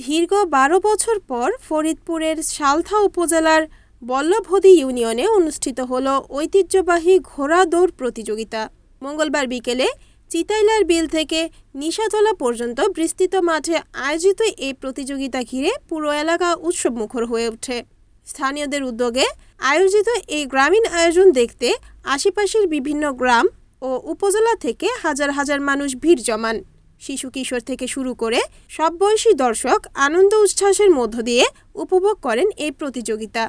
দীর্ঘ ১২ বছর পর ফরিদপুরের সালথা উপজেলার বল্লভদী ইউনিয়নে অনুষ্ঠিত হলো ঐতিহ্যবাহী ঘোড়া দৌড় প্রতিযোগিতা। মঙ্গলবার বিকেলে চিতাইলার বিল থেকে নিশাতলা পর্যন্ত বিস্তৃত মাঠে আয়োজিত এই প্রতিযোগিতা ঘিরে পুরো এলাকা উৎসবমুখর হয়ে ওঠে। স্থানীয়দের উদ্যোগে আয়োজিত এই গ্রামীণ আয়োজন দেখতে আশেপাশের বিভিন্ন গ্রাম ও উপজেলা থেকে হাজার হাজার মানুষ ভিড় জমান। শিশু কিশোর থেকে শুরু করে সব বয়সী দর্শক আনন্দ উচ্ছ্বাসের মধ্য দিয়ে উপভোগ করেন এই প্রতিযোগিতা।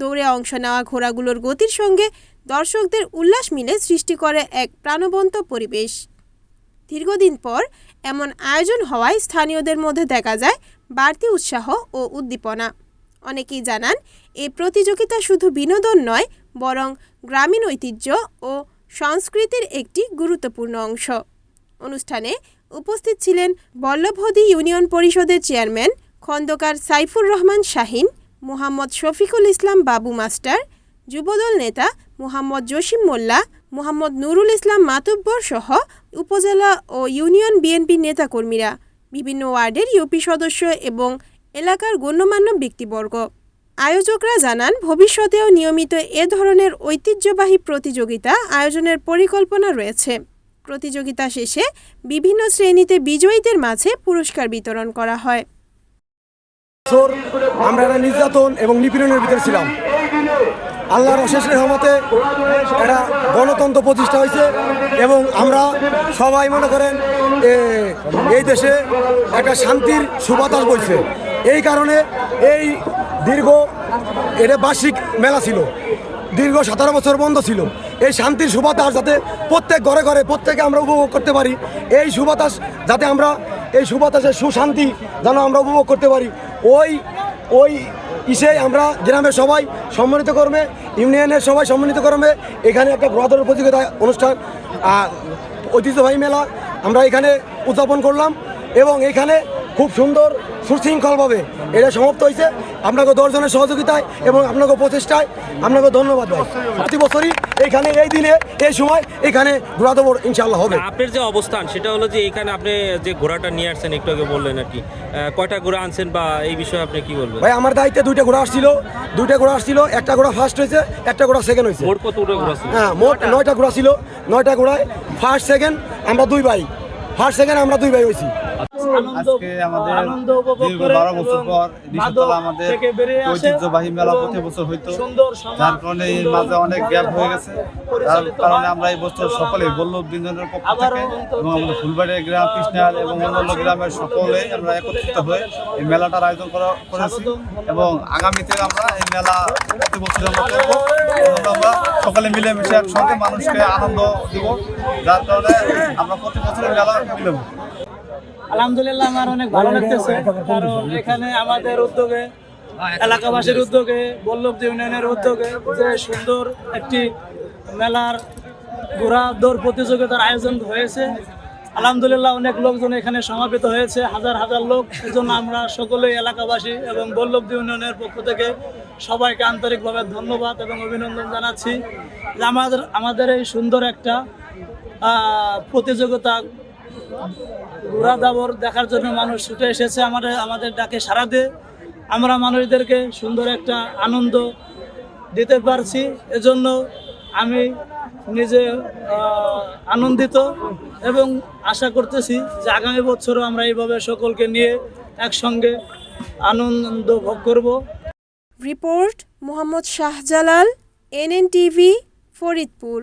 দৌড়ে অংশ নেওয়া ঘোড়াগুলোর গতির সঙ্গে দর্শকদের উল্লাস মিলে সৃষ্টি করে এক প্রাণবন্ত পরিবেশ। দীর্ঘদিন পর এমন আয়োজন হওয়ায় স্থানীয়দের মধ্যে দেখা যায় বাড়তি উৎসাহ ও উদ্দীপনা। অনেকেই জানান এই প্রতিযোগিতা শুধু বিনোদন নয়, বরং গ্রামীণ ঐতিহ্য ও সংস্কৃতির একটি গুরুত্বপূর্ণ অংশ। অনুষ্ঠানে উপস্থিত ছিলেন বল্লভদী ইউনিয়ন পরিষদের চেয়ারম্যান খন্দকার সাইফুর রহমান শাহিন, মোহাম্মদ শফিকুল ইসলাম বাবু মাস্টার, যুবদল নেতা মোহাম্মদ জসিম মোল্লা, মোহাম্মদ নুরুল ইসলাম মাতুব্বর সহ উপজেলা ও ইউনিয়ন বিএনপি নেতাকর্মীরা, বিভিন্ন ওয়ার্ডের ইউপি সদস্য এবং এলাকার গণ্যমান্য ব্যক্তিবর্গ। আয়োজকরা জানান, ভবিষ্যতেও নিয়মিত এ ধরনের ঐতিহ্যবাহী প্রতিযোগিতা আয়োজনের পরিকল্পনা রয়েছে। প্রতিযোগিতা শেষে বিভিন্ন শ্রেণীতে বিজয়ীদের মাঝে পুরস্কার বিতরণ করা হয়। আমরা নির্যাতন এবং নিপীড়নের ভিতরে ছিলাম। আল্লাহর অশেষ রহমতে একটা গণতন্ত্র প্রতিষ্ঠা হয়েছে এবং আমরা সবাই মনে করেন এই দেশে একটা শান্তির সুবাতাস বইছে। এই কারণে এই এটা বার্ষিক মেলা ছিল, দীর্ঘ 17 বছর বন্ধ ছিল। এই শান্তির সুবাতাস যাতে প্রত্যেক ঘরে ঘরে প্রত্যেকে আমরা উপভোগ করতে পারি, এই সুবাতাস যাতে আমরা এই সুবাতাসের সুশান্তি যেন আমরা উপভোগ করতে পারি, ওই আমরা গ্রামের সবাই সম্মানিত কর্মে, ইউনিয়নের সবাই সম্মানিত কর্মে এখানে একটা ঘোড়া দৌড় প্রতিযোগিতা অনুষ্ঠান ঐতিহ্যবাহী মেলা আমরা এখানে উদযাপন করলাম এবং এখানে খুব সুন্দর সুশৃঙ্খলভাবে এটা সমাপ্ত হয়েছে। আপনাকে 10 জনের সহযোগিতায় এবং আপনাকে প্রচেষ্টায় আপনাকে ধন্যবাদ ভাই। প্রতি বছরই এখানে এই দিনে এই সময় এখানে ঘোড়া দৌড় ইনশাআল্লাহ হবে। আপনার যে অবস্থান সেটা হলো যে এখানে আপনি যে ঘোড়াটা নিয়ে আসছেন, একটু আগে বললেন আর কি, কয়টা ঘোড়া আনছেন বা এই বিষয়ে আপনি কি বলবেন? ভাই আমার দায়িত্বে 2টা ঘোড়া আসছিল, একটা ঘোড়া ফার্স্ট হয়েছে, একটা ঘোড়া সেকেন্ড হয়েছে। মোট কতটা ঘোড়া ছিল? হ্যাঁ, মোট 9টা ঘোড়া ছিল। 9টা ঘোড়ায় ফার্স্ট সেকেন্ড আমরা 2 ভাই, হয়েছি। আজকে আমাদের দীর্ঘ 12 বছর পর নিশাতলা আমাদের ঐতিহ্যবাহী মেলা প্রতি বছর হইতো, যার কারণে এর মাঝে অনেক গ্যাপ হয়ে গেছে। তার কারণে আমরা এই বছর সকলে বল্লভদিনের পক্ষ থেকে এবং আমাদের ফুলবাড়িয়া গ্রাম, কৃষ্ণাল এবং অন্যান্য গ্রামের সকলেই আমরা একত্রিত হয়ে এই মেলাটার আয়োজন করেছি এবং আগামীতে আমরা এই মেলা প্রতি বছর আমরা করবো এবং আমরা সকলে মিলেমিশে একসঙ্গে মানুষকে আনন্দ দিব, যার কারণে আমরা প্রতি বছরের মেলা মিলব। আলহামদুলিল্লাহ, আমার অনেক ভালো লাগতেছে, কারণ এখানে আমাদের উদ্যোগে, এলাকাবাসীর উদ্যোগে, বল্লভদী ইউনিয়নের উদ্যোগে যে সুন্দর একটি মেলার ঘোড়া দৌড় প্রতিযোগিতার আয়োজন হয়েছে। আলহামদুলিল্লাহ, অনেক লোকজন এখানে সমাবেত হয়েছে, হাজার হাজার লোক। এজন্য আমরা সকলেই এলাকাবাসী এবং বল্লভদী ইউনিয়নের পক্ষ থেকে সবাইকে আন্তরিকভাবে ধন্যবাদ এবং অভিনন্দন জানাচ্ছি যে আমাদের এই সুন্দর একটা প্রতিযোগিতা ঘোড়া দৌড় দেখার জন্য মানুষ ছুটে এসেছে। আমাদের ডাকে সাড়া দিয়ে আমরা মানুষদেরকে সুন্দর একটা আনন্দ দিতে পারছি। এজন্য আমি নিজে আনন্দিত এবং আশা করতেছি যে আগামী বছরও আমরা এইভাবে সকলকে নিয়ে একসঙ্গে আনন্দ ভোগ করব। Report Mohammad Shahjalal, NNTV, Faridpur.